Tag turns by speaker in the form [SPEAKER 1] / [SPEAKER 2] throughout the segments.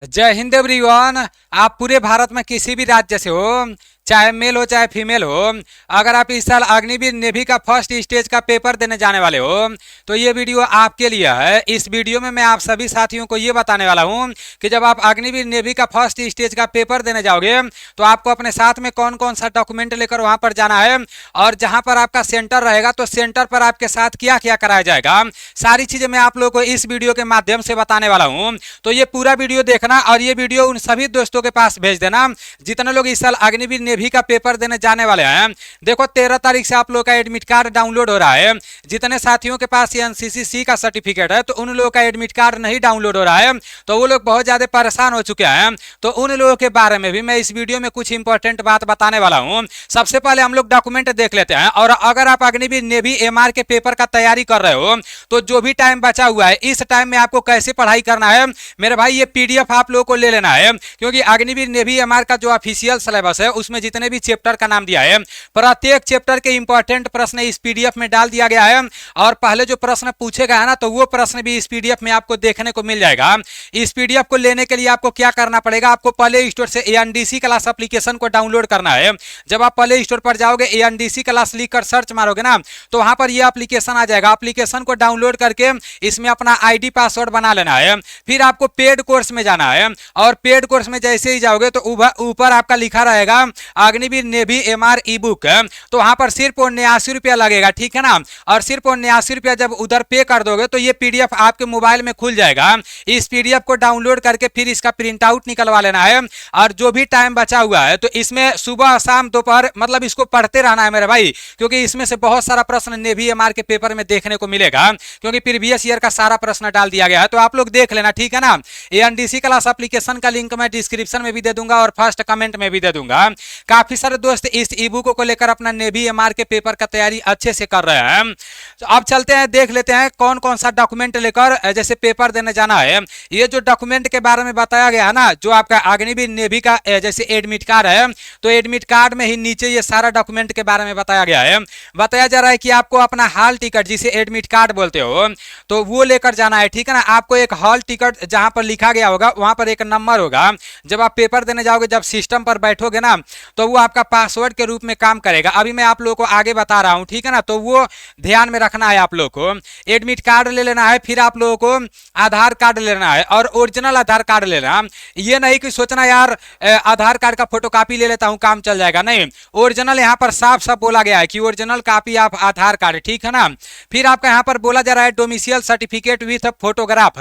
[SPEAKER 1] जय हिंद एवरीवन। आप पूरे भारत में किसी भी राज्य से हो, चाहे मेल हो चाहे फीमेल हो, अगर आप इस साल अग्निवीर नेवी का फर्स्ट स्टेज का पेपर देने जाने वाले हो तो ये वीडियो आपके लिए है। इस वीडियो में मैं आप सभी साथियों को ये बताने वाला हूँ कि जब आप अग्निवीर नेवी का फर्स्ट स्टेज का पेपर देने जाओगे तो आपको अपने साथ में कौन कौन सा डॉक्यूमेंट लेकर वहां पर जाना है और जहां पर आपका सेंटर रहेगा तो सेंटर पर आपके साथ क्या क्या कराया जाएगा, सारी चीजें मैं आप लोगों को इस वीडियो के माध्यम से बताने वाला हूँ। तो ये पूरा वीडियो देखना और ये वीडियो उन सभी दोस्तों के पास भेज देना जितने लोग इस साल अग्निवीर नेवी का पेपर देने जाने वाले हैं। देखो 13 तारीख से आप लोग का एडमिट कार्ड डाउनलोड हो रहा है। जितने साथियों के पास एनसीसी का सर्टिफिकेट है तो उन लोगों का एडमिट कार्ड नहीं डाउनलोड हो रहा है, तो वो लोग बहुत ज्यादा परेशान हो चुके हैं। तो उन लोगों के बारे में भी मैं इस वीडियो में कुछ इंपॉर्टेंट बात बताने वाला हूं। सबसे पहले हम लोग डॉक्यूमेंट देख लेते हैं। और अगर आप अग्निवीर नेवी एमआर के पेपर का तैयारी कर रहे हो तो जो भी टाइम बचा हुआ है इस टाइम में आपको कैसे पढ़ाई करना है मेरे भाई, ये पीडीएफ आप लोगों को ले लेना है, क्योंकि अग्निवीर नेवी एमआर का जो ऑफिशियल सिलेबस है उसमें जितने भी चैप्टर का नाम दिया है प्रत्येक चैप्टर के इंपॉर्टेंट प्रश्न इस पीडीएफ में डाल दिया गया है। और पहले जो प्रश्न पूछे गए हैं ना तो वो प्रश्न भी इस पीडीएफ में आपको देखने को मिल जाएगा। इस पीडीएफ को लेने के लिए आपको क्या करना पड़ेगा, आपको प्ले स्टोर से एएनडीसी क्लास एप्लीकेशन को डाउनलोड करना है। जब आप प्ले स्टोर पर जाओगे एएनडीसी क्लास लिखकर सर्च मारोगे ना तो वहां पर ये एप्लीकेशन आ जाएगा। एप्लीकेशन को डाउनलोड करके इसमें अपना आईडी पासवर्ड बना लेना है। फिर आपको पेड कोर्स में जाना है और पेड कोर्स में जैसे ही जाओगे तो ऊपर आपका लिखा रहेगा अग्निवीर नेवी एमआर ई बुक, तो वहां पर सिर्फ 79 रुपया लगेगा, ठीक है ना। और सिर्फ 79 रुपया जब उधर पे कर दोगे तो ये पीडीएफ आपके मोबाइल में खुल जाएगा। इस पीडीएफ को डाउनलोड करके फिर इसका प्रिंट आउट निकलवा लेना है। और जो भी टाइम बचा हुआ है तो इसमें सुबह शाम दोपहर मतलब इसको पढ़ते रहना है मेरे भाई, क्योंकि इसमें से बहुत सारा प्रश्न नेवी एमआर के पेपर में देखने को मिलेगा, क्योंकि प्रीवियस ईयर का सारा प्रश्न डाल दिया गया है। तो आप लोग देख लेना, ठीक है ना। एएनडीसी क्लास एप्लीकेशन का लिंक मैं डिस्क्रिप्शन में भी दे दूंगा और फर्स्ट कमेंट में भी दे दूंगा। काफी सारे दोस्त इस ई बुक को लेकर अपना नेवी एमआर के पेपर का तैयारी अच्छे से कर रहे हैं। तो अब चलते हैं, देख लेते हैं कौन कौन सा डॉक्यूमेंट लेकर जैसे पेपर देने जाना है। ये जो डॉक्यूमेंट के बारे में बताया गया है ना, जो आपका अग्निवीर नेवी का जैसे एडमिट कार्ड है तो एडमिट कार्ड में ही नीचे ये सारा डॉक्यूमेंट के बारे में बताया गया है। बताया जा रहा है कि आपको अपना हॉल टिकट जिसे एडमिट कार्ड बोलते हो तो वो लेकर जाना है, ठीक है ना। आपको एक हॉल टिकट जहां पर लिखा गया होगा वहां पर एक नंबर होगा। जब आप पेपर देने जाओगे, जब सिस्टम पर बैठोगे ना तो वो आपका पासवर्ड के रूप में काम करेगा। अभी मैं आप लोगों को आगे बता रहा हूं, ठीक है ना। तो वो ध्यान में रखना है आप लोग को। एडमिट कार्ड ले लेना है, फिर आप लोगों को आधार कार्ड लेना है और ओरिजिनल आधार कार्ड लेना। ये नहीं कि सोचना यार आधार कार्ड का फोटोकॉपी ले लेता हूं काम चल जाएगा, नहीं। ओरिजिनल यहाँ पर साफ साफ बोला गया है कि original copy of Aadhaar card, ठीक है ना। फिर आपका यहाँ पर बोला जा रहा है डोमिसाइल सर्टिफिकेट विथ फोटोग्राफ,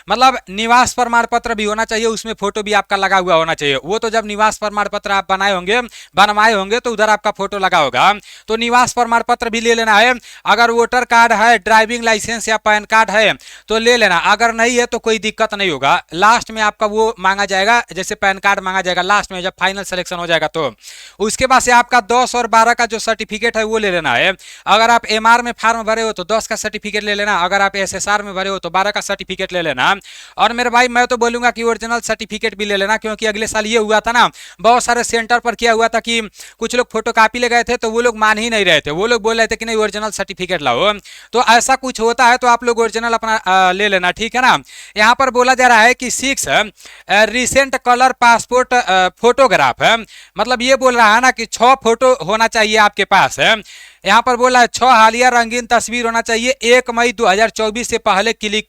[SPEAKER 1] मतलब निवास प्रमाण पत्र भी होना चाहिए, उसमें फोटो भी आपका लगा हुआ होना चाहिए। वो तो जब निवास प्रमाण पत्र आप बनवाए होंगे तो उधर आपका फोटो लगा होगा, तो निवास प्रमाण पत्र भी ले लेना है। अगर वोटर कार्ड है, ड्राइविंग लाइसेंस या पैन कार्ड है तो ले लेना, अगर नहीं है तो कोई दिक्कत नहीं होगा। लास्ट में आपका वो मांगा जाएगा, जैसे पैन कार्ड मांगा जाएगा लास्ट में जब फाइनल सिलेक्शन हो जाएगा। तो उसके बाद से आपका 10 और 12 का जो सर्टिफिकेट है वो ले लेना है। अगर आप एमआर में फॉर्म भरे हो तो 10 का सर्टिफिकेट ले लेना, अगर आप एसएसआर में भरे हो तो 12 का सर्टिफिकेट ले लेना। और मेरे भाई मैं तो बोलूंगा कि ओरिजिनल सर्टिफिकेट भी ले लेना, क्योंकि अगले साल ये हुआ था ना, बहुत सारे सेंटर पर क्या हुआ था कि कुछ लोग फोटोकॉपी ले गए थे तो वो लोग मान ही नहीं रहे थे, वो लोग बोल रहे थे कि नहीं ओरिजिनल सर्टिफिकेट लाओ। तो ऐसा कुछ होता है तो आप लोग ओरिजिनल अपना ले लेना, ठीक है ना। यहाँ पर बोला जा रहा है कि 6 रिसेंट कलर पासपोर्ट फोटोग्राफ है, मतलब ये बोल रहा है ना कि 6 फोटो होना चाहिए आपके पास है। यहाँ पर बोला है 6 हालिया रंगीन तस्वीर होना चाहिए 1 मई 2024 से पहले क्लिक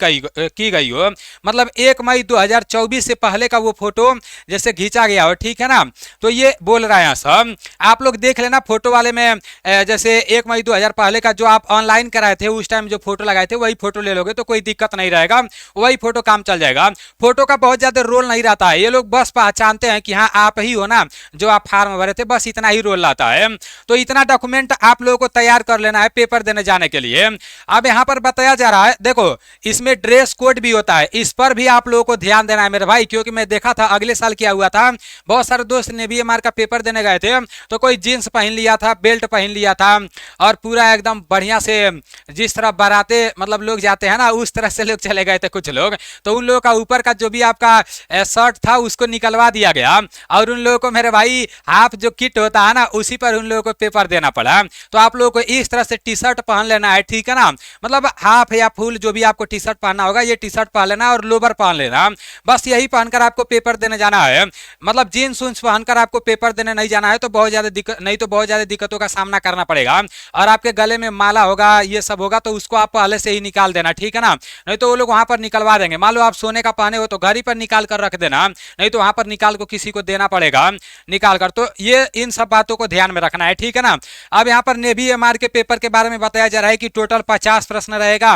[SPEAKER 1] की गई हो, मतलब 1 मई 2024 से पहले का वो फोटो जैसे खींचा गया हो, ठीक है ना। तो ये बोल रहे हैं सब, आप लोग देख लेना फोटो वाले में जैसे 1 मई 2000 पहले का जो आप ऑनलाइन कराए थे उस टाइम जो फोटो लगाए थे वही फोटो ले लोगे तो कोई दिक्कत नहीं रहेगा, वही फोटो काम चल जाएगा। फोटो का बहुत ज्यादा रोल नहीं रहता है, ये लोग बस पहचानते हैं कि हाँ आप ही हो ना जो आप फॉर्म भरे थे, बस इतना ही रोल रहता है। तो इतना डॉक्यूमेंट आप लोग को तैयार कर लेना है पेपर देने जाने के लिए। अब यहां पर बताया जा रहा है, देखो इसमें ड्रेस कोड भी होता है, इस पर भी आप लोगों को ध्यान देना है मेरे भाई, क्योंकि मैं देखा था अगले साल क्या हुआ था, बहुत सारे दोस्त नेवी एमआर का पेपर देने गए थे तो कोई जींस पहन लिया था, बेल्ट पहन लिया था और पूरा एकदम बढ़िया से जिस तरह बाराते मतलब लोग जाते हैं ना उस तरह से लोग चले गए थे कुछ लोग। तो उन लोगों का ऊपर का जो भी आपका शर्ट था उसको निकलवा दिया गया और उन लोगों को मेरे भाई हाफ जो किट होता है ना उसी पर उन लोगों को पेपर देना पड़ा। तो आप आप लोगों को इस तरह से टी शर्ट पहन लेना है, ठीक है ना। मतलब हाफ या फुल जो भी आपको टी शर्ट पहनना होगा, ये टी शर्ट पहन लेना और लोवर पहन लेना, बस यही पहनकर आपको पेपर देने जाना है। मतलब जीन्स उन्स पहनकर आपको पेपर देने नहीं जाना है, तो बहुत ज्यादा दिक्कत, नहीं तो बहुत ज्यादा दिक्कतों का सामना करना पड़ेगा। और आपके गले में माला होगा, ये सब होगा, तो उसको आप पहले से ही निकाल देना, ठीक है ना। नहीं तो वो लोग वहां पर निकलवा देंगे। मान लो आप सोने का पहने हो तो घर ही पर निकाल कर रख देना, नहीं तो वहां पर निकाल को किसी को देना पड़ेगा निकाल कर। तो ये इन सब बातों को ध्यान में रखना है, ठीक है ना। अब यहाँ पर नेवी एमआर के पेपर के बारे में बताया जा रहा है कि टोटल 50 प्रश्न रहेगा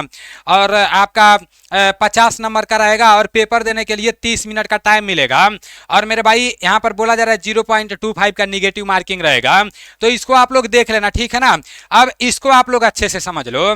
[SPEAKER 1] और आपका 50 नंबर का रहेगा और पेपर देने के लिए 30 मिनट का टाइम मिलेगा। और मेरे भाई यहाँ पर बोला जा रहा है 0.25 का निगेटिव मार्किंग रहेगा, तो इसको आप लोग देख लेना, ठीक है ना। अब इसको आप लोग अच्छे से समझ लो।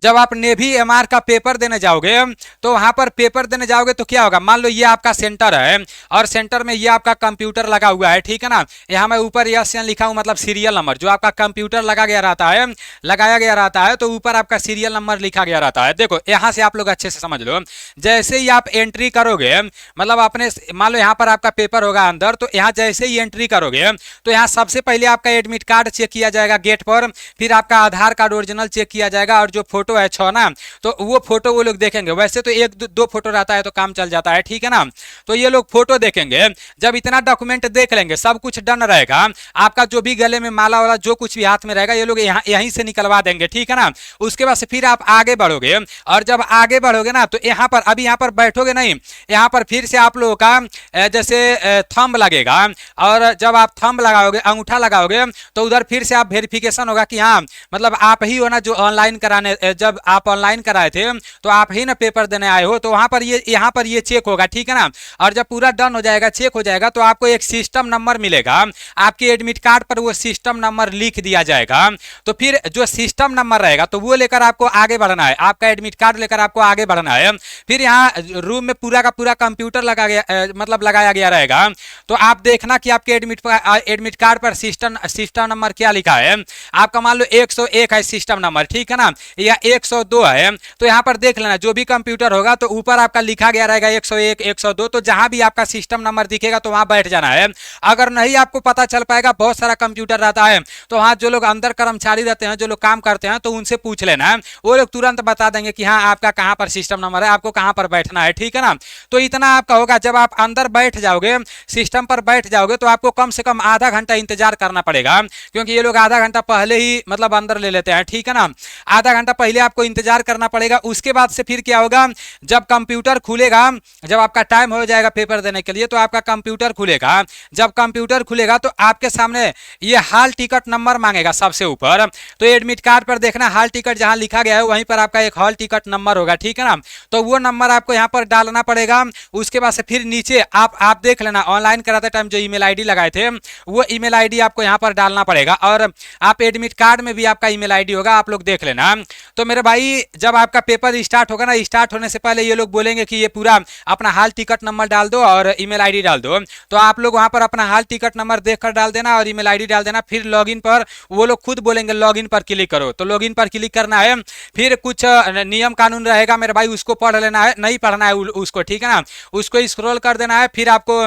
[SPEAKER 1] जब आप नेवी एमआर का पेपर देने जाओगे तो वहां पर पेपर देने जाओगे तो क्या होगा, मान लो ये आपका सेंटर है और सेंटर में ये आपका कंप्यूटर लगा हुआ है, ठीक है ना। यहाँ मैं ऊपर एसएन लिखा हूं, मतलब सीरियल नंबर, जो आपका कंप्यूटर लगाया गया रहता है, तो ऊपर आपका सीरियल नंबर लिखा गया रहता है। देखो यहाँ से आप लोग अच्छे से समझ लो, जैसे ही आप एंट्री करोगे, मतलब अपने मान लो यहाँ पर आपका पेपर होगा अंदर, तो यहाँ जैसे ही एंट्री करोगे तो यहाँ सबसे पहले आपका एडमिट कार्ड चेक किया जाएगा गेट पर, फिर आपका आधार कार्ड ओरिजिनल चेक किया जाएगा, और जो फोटो है 6 ना, तो वो फोटो वो लोग देखेंगे। वैसे तो एक दो फोटो रहता है तो काम चल जाता है, ठीक है ना। तो ये लोग फोटो देखेंगे, जब इतना डॉक्यूमेंट देख लेंगे, सब कुछ डन रहेगा, आपका जो भी गले में माला वाला जो कुछ भी हाथ में रहेगा, ये लोग यहीं से निकलवा देंगे, ठीक है ना। उसके बाद से फिर आप आगे बढ़ोगे, और जब आगे बढ़ोगे ना तो यहाँ पर, अभी यहाँ पर बैठोगे नहीं, यहाँ पर फिर से आप लोगों का जैसे थंब लगेगा, और जब आप थंब लगाओगे, अंगूठा लगाओगे, तो उधर फिर से आप वेरिफिकेशन होगा कि हाँ मतलब आप ही हो ना जो ऑनलाइन कराने, जब आप ऑनलाइन कराए थे तो आप ही ना पेपर देने आए हो, तो वहां पर ये यहाँ पर ये चेक होगा, ठीक है ना। और जब पूरा डन हो जाएगा, चेक हो जाएगा, तो आपको एक सिस्टम नंबर मिलेगा, आपके एडमिट कार्ड पर वो सिस्टम नंबर लिख दिया जाएगा। तो फिर जो सिस्टम नंबर रहेगा तो वो लेकर आपको आगे बढ़ना है, आपका एडमिट कार्ड लेकर आपको आगे बढ़ना है। फिर यहाँ रूम में पूरा का पूरा कंप्यूटर मतलब लगाया गया रहेगा, तो आप देखना कि आपके एडमिट कार्ड पर सिस्टम नंबर क्या लिखा है। आपका मान लो 101 है सिस्टम नंबर, ठीक है ना, या 102 है, तो यहाँ पर देख लेना, जो भी कंप्यूटर होगा तो ऊपर आपका लिखा गया रहेगा 101 102, तो जहां भी आपका सिस्टम नंबर दिखेगा तो वहां बैठ जाना है। अगर नहीं आपको पता चल पाएगा, बहुत सारा कंप्यूटर रहता है, तो वहां जो लोग अंदर कर्मचारी रहते हैं, जो लोग काम करते हैं, तो उनसे पूछ लेना है, वो लोग तुरंत बता देंगे कि हाँ आपका कहां पर सिस्टम नंबर है, आपको कहां पर बैठना है, ठीक है ना। तो इतना आपका होगा। जब आप अंदर बैठ जाओगे, सिस्टम पर बैठ जाओगे, तो आपको कम से कम आधा घंटा इंतजार करना पड़ेगा, क्योंकि ये लोग आधा घंटा पहले ही मतलब अंदर ले लेते हैं, ठीक है ना। आधा घंटा पहले आपको इंतजार करना पड़ेगा। उसके बाद से फिर क्या होगा, जब कंप्यूटर खुलेगा, जब आपका टाइम हो जाएगा पेपर देने के लिए, तो आपका कंप्यूटर खुलेगा। जब कंप्यूटर खुलेगा तो आपके सामने ये हाल टिकट नंबर मांगेगा सबसे ऊपर, तो एडमिट कार्ड पर देखना हाल टिकट जहां लिखा गया है वहीं पर आपका एक हॉल टिकट नंबर होगा, ठीक है ना। तो वो नंबर आपको यहाँ पर डालना पड़ेगा। उसके बाद से फिर नीचे आप देख लेना, ऑनलाइन कराते टाइम जो ईमेल आईडी लगाए थे वो ईमेल आईडी आपको यहाँ पर डालना पड़ेगा, और आप एडमिट कार्ड में भी आपका ईमेल आईडी होगा, आप लोग देख लेना। तो मेरे भाई जब आपका पेपर स्टार्ट होगा ना, स्टार्ट होने से पहले ये लोग बोलेंगे कि ये पूरा अपना हाल टिकट नंबर डाल दो और ईमेल आईडी डाल दो, तो आप लोग वहां पर अपना हाल टिकट नंबर देखकर डाल देना और ईमेल आईडी डाल देना। फिर लॉगिन पर वो लोग खुद बोलेंगे लॉगिन पर क्लिक करो, तो लॉगिन पर क्लिक करना है। फिर कुछ नियम कानून रहेगा मेरे भाई, उसको पढ़ लेना है, नहीं पढ़ना है उसको, ठीक है ना, उसको स्क्रॉल कर देना है। फिर आपको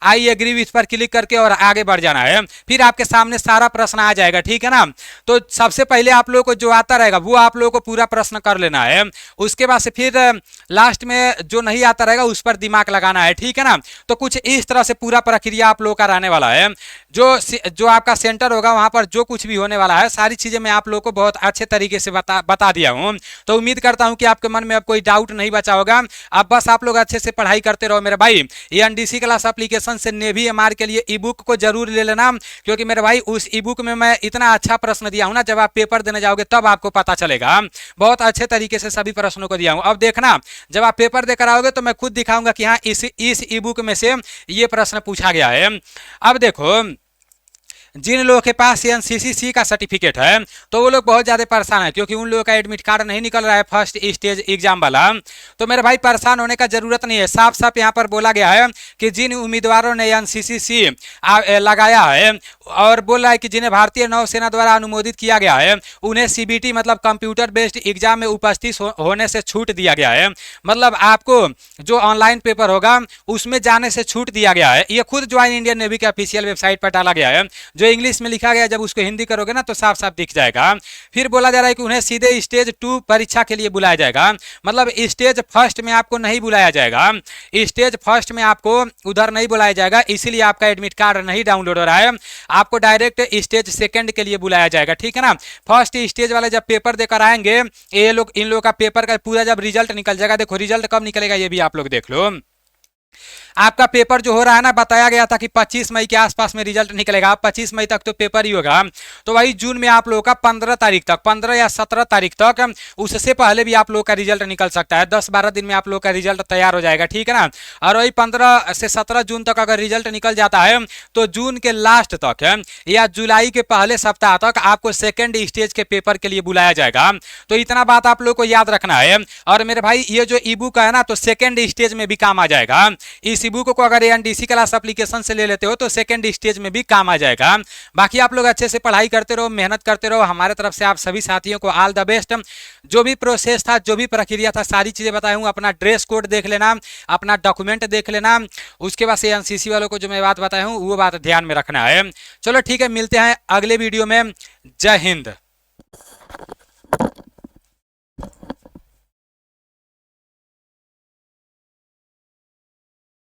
[SPEAKER 1] आई एग्री विथ पर क्लिक करके और आगे बढ़ जाना है। फिर आपके सामने सारा प्रश्न आ जाएगा, ठीक है ना। तो सबसे पहले आप लोगों को जो आता रहेगा वो आप लोगों को पूरा प्रश्न कर लेना है। उसके बाद से फिर लास्ट में जो नहीं आता रहेगा उस पर दिमाग लगाना है, ठीक है ना। तो कुछ इस तरह से पूरा प्रक्रिया आप लोगों का रहने वाला है। जो आपका सेंटर होगा वहां पर जो कुछ भी होने वाला है, सारी चीजें मैं आप लोगों को बहुत अच्छे तरीके से बता दिया हूं। तो उम्मीद करता हूं कि आपके मन में अब कोई डाउट नहीं बचा होगा। अब बस आप लोग अच्छे से पढ़ाई करते रहो मेरे भाई। ये एनडीसी क्लास एप्लीकेशन से नेवी एमआर के लिए ई बुक को जरूर ले लेना, क्योंकि मेरे भाई उस ई बुक में मैं इतना अच्छा प्रश्न दिया हूं ना, जब आप पेपर देने जाओगे तब आपको पता चलेगा। बहुत अच्छे तरीके से सभी प्रश्नों को दिया हूं। अब देखना जब आप पेपर देकर आओगे तो मैं खुद दिखाऊंगा कि हाँ इस ई बुक में से ये प्रश्न पूछा गया है। अब देखो, जिन लोगों के पास एनसीसी का सर्टिफिकेट है तो वो लोग बहुत ज़्यादा परेशान है, क्योंकि उन लोगों का एडमिट कार्ड नहीं निकल रहा है फर्स्ट स्टेज एग्जाम वाला। तो मेरे भाई परेशान होने का जरूरत नहीं है। साफ साफ यहाँ पर बोला गया है कि जिन उम्मीदवारों ने एनसीसी लगाया है और बोल रहा है कि जिन्हें भारतीय नौसेना द्वारा अनुमोदित किया गया है, उन्हें सीबीटी मतलब कंप्यूटर बेस्ड एग्जाम में उपस्थित होने से छूट दिया गया है। मतलब आपको जो ऑनलाइन पेपर होगा उसमें जाने से छूट दिया गया है। ये खुद ज्वाइन इंडियन नेवी के ऑफिशियल वेबसाइट पर डाला गया है। जो इंग्लिश में लिखा गया जब उसको हिंदी करोगे ना तो साफ साफ दिख जाएगा। फिर बोला जा रहा है कि उन्हें सीधे स्टेज 2 परीक्षा के लिए बुलाया जाएगा, मतलब स्टेज फर्स्ट में आपको नहीं बुलाया जाएगा, स्टेज फर्स्ट में आपको उधर नहीं बुलाया जाएगा, इसीलिए आपका एडमिट कार्ड नहीं डाउनलोड हो रहा है, आपको डायरेक्ट स्टेज सेकंड के लिए बुलाया जाएगा, ठीक है ना। फर्स्ट स्टेज वाले जब पेपर देकर आएंगे, ये लोग इन लोगों का पेपर का पूरा जब रिजल्ट निकल जाएगा, देखो रिजल्ट कब निकलेगा ये भी आप लोग देख लो। आपका पेपर जो हो रहा है ना, बताया गया था कि 25 मई के आसपास में रिजल्ट निकलेगा, 25 मई तक तो पेपर ही होगा, तो वही जून में आप लोगों का 15 तारीख तक, 15 या 17 तारीख तक, उससे पहले भी आप लोगों का रिजल्ट निकल सकता है, 10-12 दिन में आप लोगों का रिजल्ट तैयार हो जाएगा, ठीक है ना। और वही 15 से 17 जून तक अगर रिजल्ट निकल जाता है तो जून के लास्ट तक या जुलाई के पहले सप्ताह तक आपको सेकेंड स्टेज के पेपर के लिए बुलाया जाएगा। तो इतना बात आप लोग को याद रखना है। और मेरे भाई ये जो ई बुक है ना, तो सेकेंड स्टेज में भी काम आ जाएगा। इस ई बुक को अगर एनडीसी क्लास एप्लीकेशन से ले लेते हो तो सेकंड स्टेज में भी काम आ जाएगा। बाकी आप लोग अच्छे से पढ़ाई करते रहो, मेहनत करते रहो। हमारे तरफ से आप सभी साथियों को ऑल द बेस्ट। जो भी प्रोसेस था, जो भी प्रक्रिया था, सारी चीजें बताया हूँ। अपना ड्रेस कोड देख लेना, अपना डॉक्यूमेंट देख लेना, उसके बाद से एनसीसी वालों को जो मैं बात बताया हूँ वो बात ध्यान में रखना है। चलो ठीक है, मिलते हैं अगले वीडियो में। जय हिंद।